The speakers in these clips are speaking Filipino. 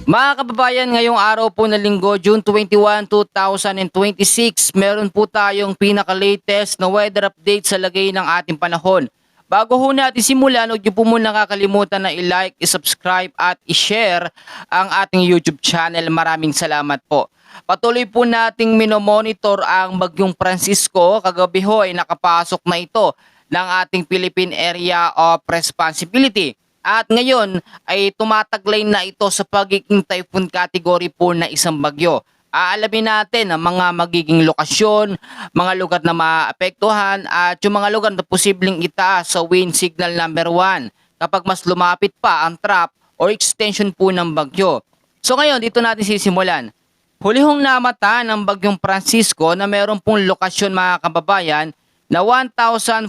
Mga kababayan, ngayong araw po na linggo, June 21, 2026, meron po tayong pinaka-latest na weather update sa lagay ng ating panahon. Bago ho natin simulan, huwag niyo po muna kakalimutan na i-like, i-subscribe at i-share ang ating YouTube channel. Maraming salamat po. Patuloy po nating minomonitor ang Bagyong Francisco. Kagabi ho ay nakapasok na ito ng ating Philippine Area of Responsibility. At ngayon ay tumataglay na ito sa pagiging typhoon category po na isang bagyo. Aalamin natin ang mga magiging lokasyon, mga lugar na maapektuhan at yung mga lugar na posibleng itaas sa wind signal number 1 kapag mas lumapit pa ang trap o extension po ng bagyo. So ngayon dito natin sisimulan. Hulihong namata ng Bagyong Francisco na meron pong lokasyon mga kababayan na 1,480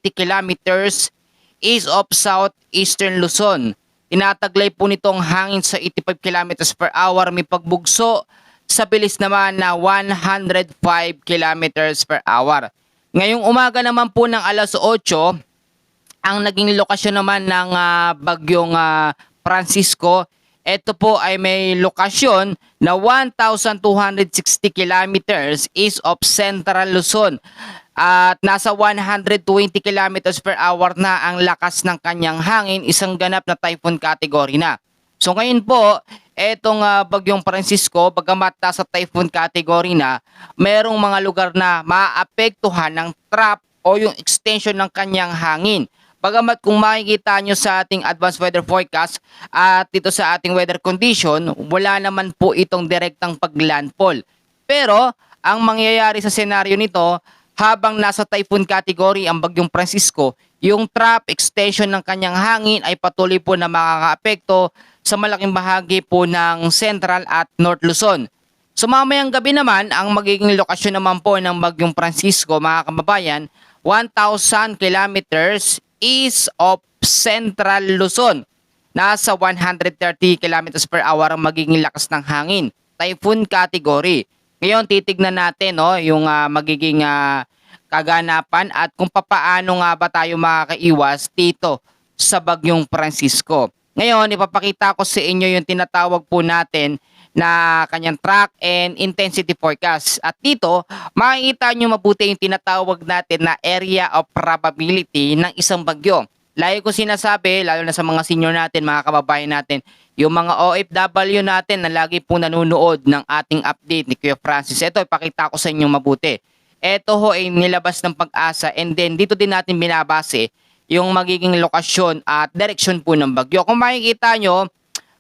kilometers east of southeastern Luzon. Tinataglay po nitong hangin sa 85 kilometers per hour, may pagbugso sa bilis naman na 105 kilometers per hour. Ngayong umaga naman po ng alas 8, ang naging lokasyon naman ng Bagyong Francisco, ito po ay may lokasyon na 1,260 kilometers east of central Luzon. At nasa 120 kilometers per hour na ang lakas ng kanyang hangin, isang ganap na typhoon category na. So ngayon po, etong Bagyong Francisco, bagamat nasa typhoon category na, merong mga lugar na maapektuhan ng trap o yung extension ng kanyang hangin. Bagamat kung makikita nyo sa ating advanced weather forecast at dito sa ating weather condition, wala naman po itong direktang paglandfall. Pero ang mangyayari sa senaryo nito, habang nasa typhoon category ang Bagyong Francisco, yung trap extension ng kanyang hangin ay patuloy po na makakaapekto sa malaking bahagi po ng Central at North Luzon. So mamayang gabi naman, ang magiging lokasyon naman po ng Bagyong Francisco, mga kababayan, 1,000 kilometers east of Central Luzon. Nasa 130 kilometers per hour ang magiging lakas ng hangin. Typhoon category. Ngayon, titignan natin yung magiging kaganapan at kung papaano nga ba tayo makakaiwas dito sa Bagyong Francisco. Ngayon, ipapakita ko sa inyo yung tinatawag po natin na kanyang track and intensity forecast. At dito, makikita nyo mabuti yung tinatawag natin na area of probability ng isang bagyo. Lagi ko sinasabi, lalo na sa mga senior natin, mga kababayan natin, yung mga OFW natin na lagi po nanonood ng ating update ni Kuya Francis. Ito, ipakita ko sa inyo mabuti. Ito ho ay nilabas ng Pag-asa and then dito din natin binabase yung magiging lokasyon at direksyon po ng bagyo. Kung makikita nyo,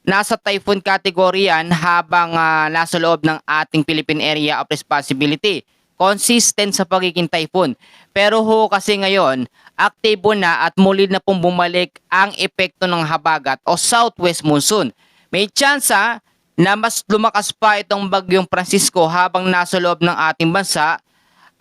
nasa typhoon category yan habang nasa loob ng ating Philippine Area of Responsibility. Consistent sa pagiging typhoon. Pero ho kasi ngayon, aktibo na at muli na pong bumalik ang epekto ng habagat o southwest monsoon. May tsansa na mas lumakas pa itong Bagyong Francisco habang nasa loob ng ating bansa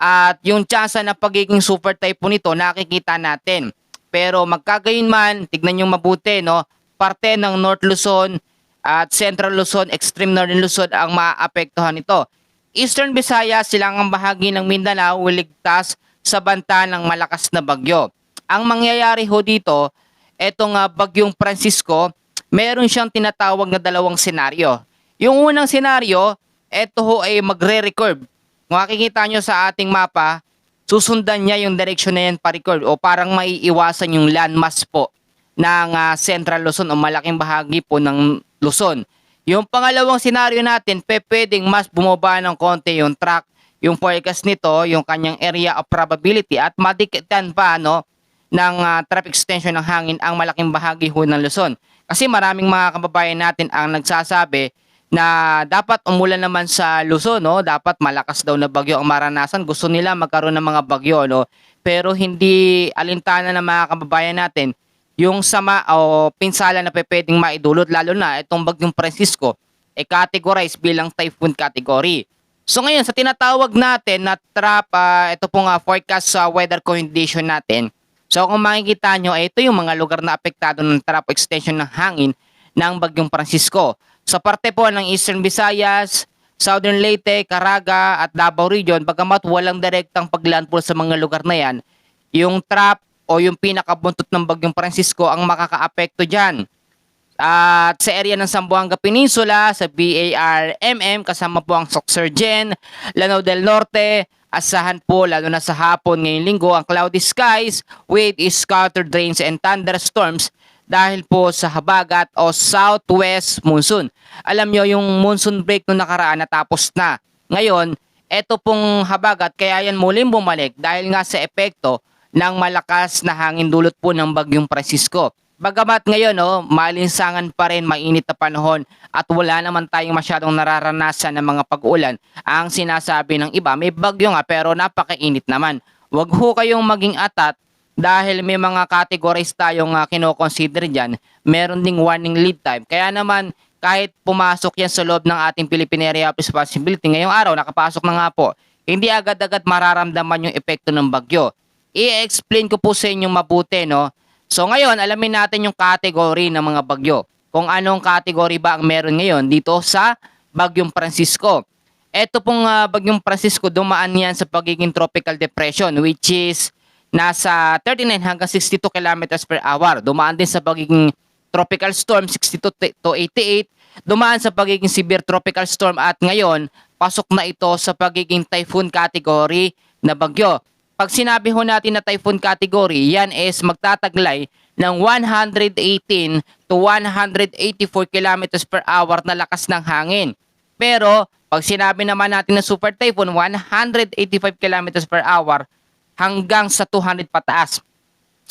at yung tsansa na pagiging super typhoon nito nakikita natin. Pero magkagayon man, tignan nyo mabuti, no? Parte ng North Luzon at Central Luzon, Extreme Northern Luzon ang maapektuhan nito. Eastern Visayas, silangang bahagi ng Mindanao ligtas sa banta ng malakas na bagyo. Ang mangyayari ho dito, etong Bagyong Francisco, meron siyang tinatawag na dalawang senaryo. Yung unang senaryo, eto ho ay magre-recurve. Kung makikita nyo sa ating mapa, susundan niya yung direction na yan pa-recurve o parang maiiwasan yung landmass po ng Central Luzon o malaking bahagi po ng Luzon. Yung pangalawang senaryo natin, pwedeng mas bumaba ng konti yung track, yung forecast nito, yung kanyang area of probability at madikitan pa ng traffic extension ng hangin ang malaking bahagi ho ng Luzon. Kasi maraming mga kababayan natin ang nagsasabi na dapat umulan naman sa Luzon, dapat malakas daw na bagyo ang maranasan. Gusto nila magkaroon ng mga bagyo, pero hindi alintana ng mga kababayan natin yung sama o pinsala na pwedeng maidulot, lalo na itong Bagyong Francisco categorize bilang typhoon category. So ngayon sa tinatawag natin na trap, ito pong forecast sa weather condition natin. So kung makikita nyo, ito yung mga lugar na apektado ng trap extension ng hangin ng Bagyong Francisco. Sa parte po ng Eastern Visayas, Southern Leyte, Caraga at Davao Region, bagamat walang direktang paglandfall sa mga lugar na yan, yung trap o yung pinakabuntot ng Bagyong Francisco ang makakaapekto dyan. At sa area ng Zamboanga Peninsula, sa BARMM, kasama po ang Soxergen, Lanao del Norte, asahan po lalo na sa hapon ngayong linggo ang cloudy skies with scattered rains and thunderstorms dahil po sa habagat o southwest monsoon. Alam nyo yung monsoon break nung nakaraan natapos na. Ngayon, eto pong habagat kaya yan muling bumalik dahil nga sa epekto ng malakas na hangin dulot po ng Bagyong Francisco. Bagamat ngayon, malinsangan pa rin mainit na panahon at wala naman tayong masyadong nararanasan ng mga pag-ulan. Ang sinasabi ng iba, may bagyo nga pero napakainit naman. Huwag ho kayong maging atat dahil may mga categories tayong kinoconsider dyan. Meron ding warning lead time. Kaya naman, kahit pumasok yan sa loob ng ating Philippine Area of Responsibility, ngayong araw, nakapasok na nga po, hindi agad-agad mararamdaman yung epekto ng bagyo. I-explain ko po sa inyo mabuti, no? So ngayon, alamin natin yung category ng mga bagyo. Kung anong category ba ang meron ngayon dito sa Bagyong Francisco. Ito pong Bagyong Francisco, dumaan yan sa pagiging tropical depression which is nasa 39 hanggang 62 kilometers per hour. Dumaan din sa pagiging tropical storm, 62 to 88. Dumaan sa pagiging severe tropical storm at ngayon, pasok na ito sa pagiging typhoon category na bagyo. Pag sinabi ho natin na typhoon category, yan is magtataglay ng 118 to 184 kilometers per hour na lakas ng hangin. Pero pag sinabi naman natin na super typhoon, 185 kilometers per hour hanggang sa 200 pataas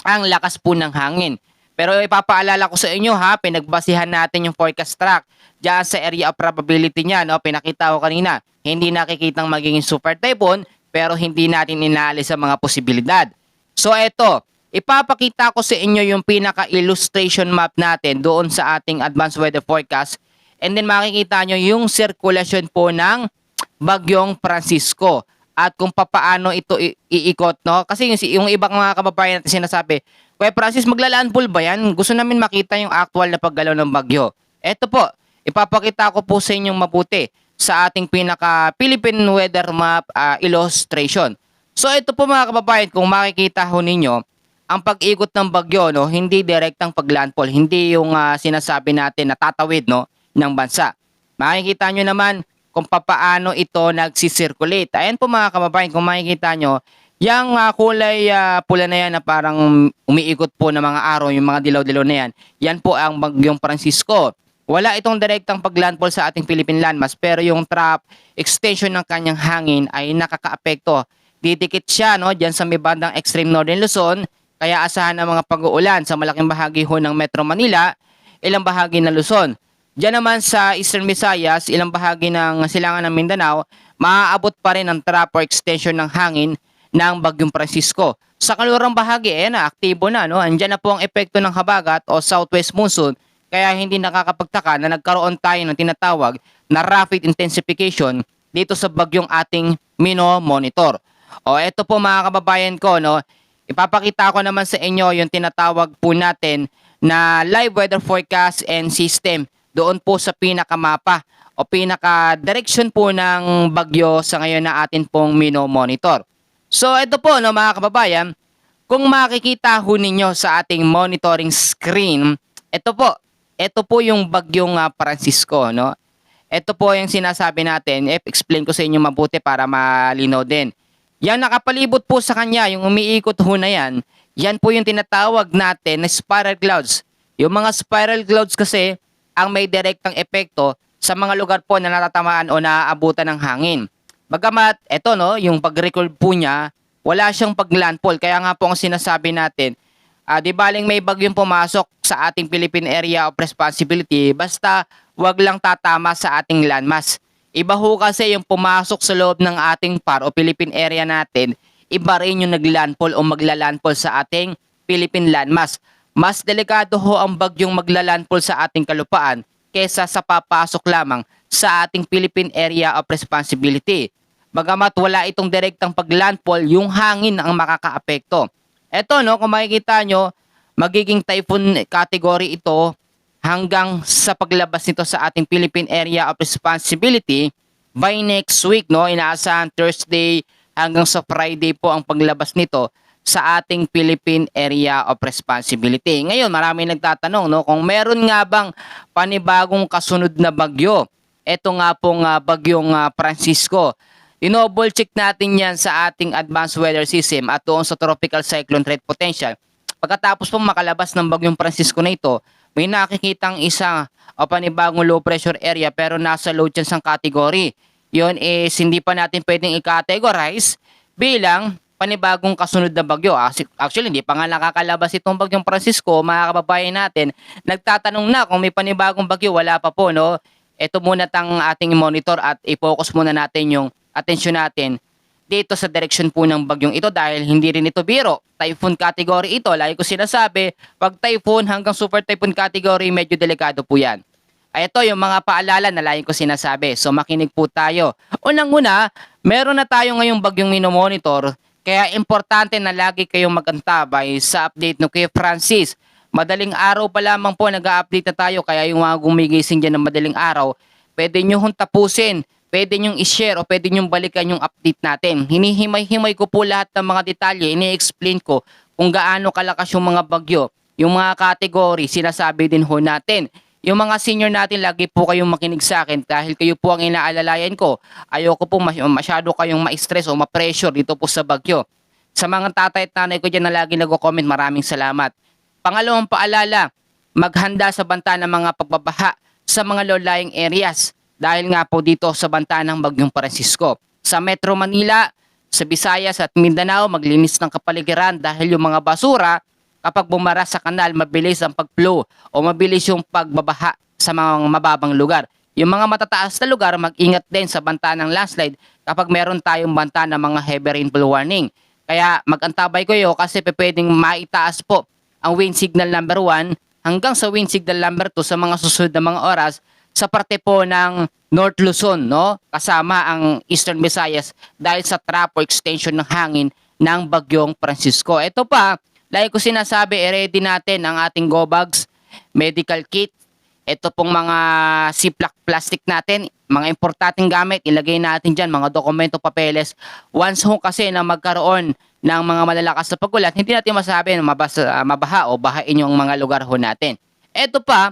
ang lakas po ng hangin. Pero ipapaalala ko sa inyo pinagbasihan natin yung forecast track diyan sa area of probability niya, pinakita ko kanina. Hindi nakikitang magiging super typhoon pero hindi natin inaalis sa mga posibilidad. So eto, ipapakita ko sa inyo yung pinaka-illustration map natin doon sa ating advanced weather forecast and then makikita nyo yung circulation po ng Bagyong Francisco at kung papaano ito iikot, no? Kasi yung ibang mga kababayan natin sinasabi, Kuya Francis, maglalandfall ba yan? Gusto namin makita yung actual na paggalaw ng bagyo. Eto po, ipapakita ko po sa inyong mabuti sa ating pinaka Philippine weather map illustration. So ito po mga kababayan, kung makikita ho ninyo, ang pag-ikot ng bagyo, hindi direktang paglandfall, hindi yung sinasabi natin na tatawid, ng bansa. Makikita nyo naman kung papaano ito nagsisirculate. Ayan po mga kababayan, kung makikita nyo, yung kulay pula na yan na parang umiikot po ng mga araw, yung mga dilaw-dilaw na yan, yan po ang Bagyong Francisco. Wala itong direktang paglandfall sa ating Philippine landmass pero yung trough extension ng kanyang hangin ay nakakaapekto. Didikit siya diyan sa may bandang extreme northern Luzon kaya asahan ang mga pag-uulan sa malaking bahagi ho ng Metro Manila, ilang bahagi ng Luzon. Diyan naman sa Eastern Visayas, ilang bahagi ng silangan ng Mindanao, maaabot pa rin ang trough or extension ng hangin ng Bagyong Francisco. Sa kalurang bahagi, aktibo na. Andiyan na po ang epekto ng habagat o southwest monsoon. Kaya hindi nakakapagtaka na nagkaroon tayo ng tinatawag na rapid intensification dito sa bagyong ating monitor. O eto po mga kababayan ko, ipapakita ko naman sa inyo yung tinatawag po natin na live weather forecast and system doon po sa pinakamapa o pinaka-direction po ng bagyo sa ngayon na atin pong monitor. So ito po mga kababayan, kung makikita ho ninyo sa ating monitoring screen, ito po yung Bagyong Francisco, Ito po yung sinasabi natin, explain ko sa inyo mabuti para malinaw din. Yang nakapalibot po sa kanya, yung umiikot ho na yan, yan po yung tinatawag natin na spiral clouds. Yung mga spiral clouds kasi, ang may direktang epekto sa mga lugar po na natatamaan o naaabutan ng hangin. Bagamat, yung pag-record po niya, wala siyang paglandfall. Kaya nga po ang sinasabi natin, di baling may bagyong pumasok sa ating Philippine Area of Responsibility, basta wag lang tatama sa ating landmass. Iba ho kasi yung pumasok sa loob ng ating PAR o Philippine Area natin, iba rin yung naglandfall o maglalandfall sa ating Philippine landmass. Mas delikado ho ang bagyong maglalandfall sa ating kalupaan kesa sa papasok lamang sa ating Philippine Area of Responsibility. Bagamat wala itong direktang paglandfall, yung hangin ang makakaapekto. Eto kung makikita nyo, magiging typhoon category ito hanggang sa paglabas nito sa ating Philippine Area of Responsibility by next week, inaasahan Thursday hanggang sa Friday po ang paglabas nito sa ating Philippine Area of Responsibility. Ngayon, marami nagtatanong no, kung meron nga bang panibagong kasunod na bagyo. Ito nga pong bagyong Francisco. Double check natin yan sa ating advanced weather system at doon sa tropical cyclone threat potential. Pagkatapos pong makalabas ng bagyong Francisco na ito, may nakikitang isang panibagong low pressure area pero nasa low chance ang category. Yun is hindi pa natin pwedeng i-categorize bilang panibagong kasunod na bagyo. Actually, hindi pa nga nakakalabas itong bagyong Francisco, mga kababayan natin. Nagtatanong na kung may panibagong bagyo, wala pa po, no? Ito muna tang ating monitor at i-focus muna natin yung atensyon natin dito sa direction po ng bagyong ito dahil hindi rin ito biro. Typhoon category ito. Lagi ko sinasabi, pag typhoon hanggang super typhoon category, medyo delikado po yan. Ay ito yung mga paalala na lagi ko sinasabi. So makinig po tayo. Unang-una, meron na tayo ngayong bagyong minomonitor. Kaya importante na lagi kayong mag-antabay sa update no kay Francis. Madaling araw pa lamang po nag-a-update na tayo. Kaya yung mga gumigising dyan ng madaling araw, pwede nyo hong tapusin, pwede nyong i-share o pwede nyong balikan yung update natin. Hinihimay-himay ko po lahat ng mga detalye, ini-explain ko kung gaano kalakas yung mga bagyo, yung mga category, sinasabi din ho natin. Yung mga senior natin, lagi po kayong makinig sa akin dahil kayo po ang inaalalayan ko. Ayoko po masyado kayong ma-stress o ma-pressure dito po sa bagyo. Sa mga tatay at nanay ko dyan na lagi nag-comment, maraming salamat. Pangalawang paalala, maghanda sa banta ng mga pagbabaha sa mga low-lying areas. Dahil nga po dito sa banta ng bagyong Francisco. Sa Metro Manila, sa Visayas at Mindanao, maglinis ng kapaligiran dahil yung mga basura, kapag bumara sa kanal, mabilis ang pag-flow o mabilis yung pagbabaha sa mga mababang lugar. Yung mga matataas na lugar, mag-ingat din sa banta ng landslide kapag meron tayong banta ng mga heavy rainfall warning. Kaya mag-antabay kayo kasi pwedeng maitaas po ang wind signal number 1 hanggang sa wind signal number 2 sa mga susunod na mga oras sa parte po ng North Luzon, no? Kasama ang Eastern Visayas dahil sa trapo extension ng hangin ng bagyong Francisco. Ito pa, like ko sinasabi, ready natin ang ating go bags, medical kit. Ito pong mga Ziploc plastic natin, mga importanteng gamit, ilagay natin dyan, mga dokumento, papeles. Once ho kasi na magkaroon ng mga malalakas na pagulan, hindi natin masabi na mabaha o bahain yung mga lugar ho natin. Ito pa,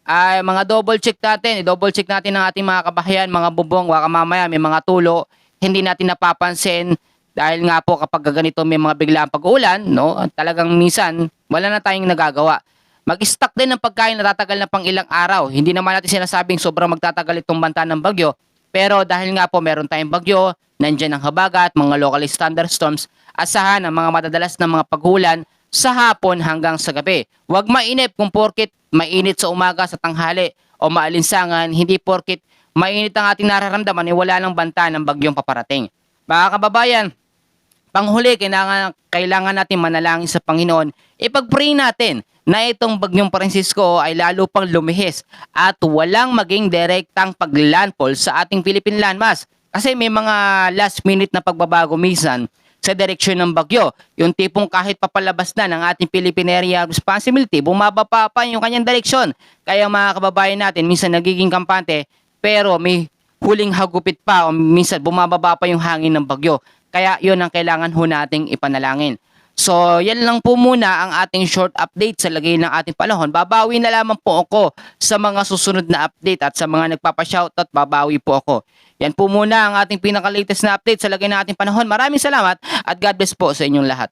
ay mga double check natin, i-double check natin ang ating mga kabahayan, mga bubong, baka mamaya may mga tulo, hindi natin napapansin dahil nga po kapag ganito may mga biglaang pag-uulan, no, talagang minsan wala na tayong nagagawa. Mag-stock din ng pagkain na tatagal na pang ilang araw. Hindi naman natin sinasabing sobrang magtatagal itong banta ng bagyo, pero dahil nga po meron tayong bagyo, nandyan ang habagat, mga locally thunderstorms, asahan ang mga madadalas na mga pag-uulan sa hapon hanggang sa gabi. Huwag mainip kung porkit mainit sa umaga, sa tanghali o maalinsangan, hindi porkit mainit ang ating nararamdaman ay wala ng banta ng bagyong paparating. Mga kababayan, panghuli, kailangan natin manalangin sa Panginoon. Ipag-pray natin na itong bagyong Francisco ay lalo pang lumihis at walang maging direktang paglandfall sa ating Philippine landmass. Kasi may mga last minute na pagbabago minsan sa direksyon ng bagyo. Yung tipong kahit papalabas na ng ating Philippine Area of Responsibility, bumaba pa yung kanyang direksyon. Kaya mga kababayan natin, minsan nagiging kampante, pero may huling hagupit pa o minsan bumababa pa yung hangin ng bagyo. Kaya yun ang kailangan ho nating ipanalangin. So, yan lang po muna ang ating short update sa lagay ng ating panahon. Babawi na lamang po ako sa mga susunod na update at sa mga nagpapashoutout, babawi po ako. Yan po muna ang ating pinaka-latest na update sa lagay ng ating panahon. Maraming salamat at God bless po sa inyong lahat.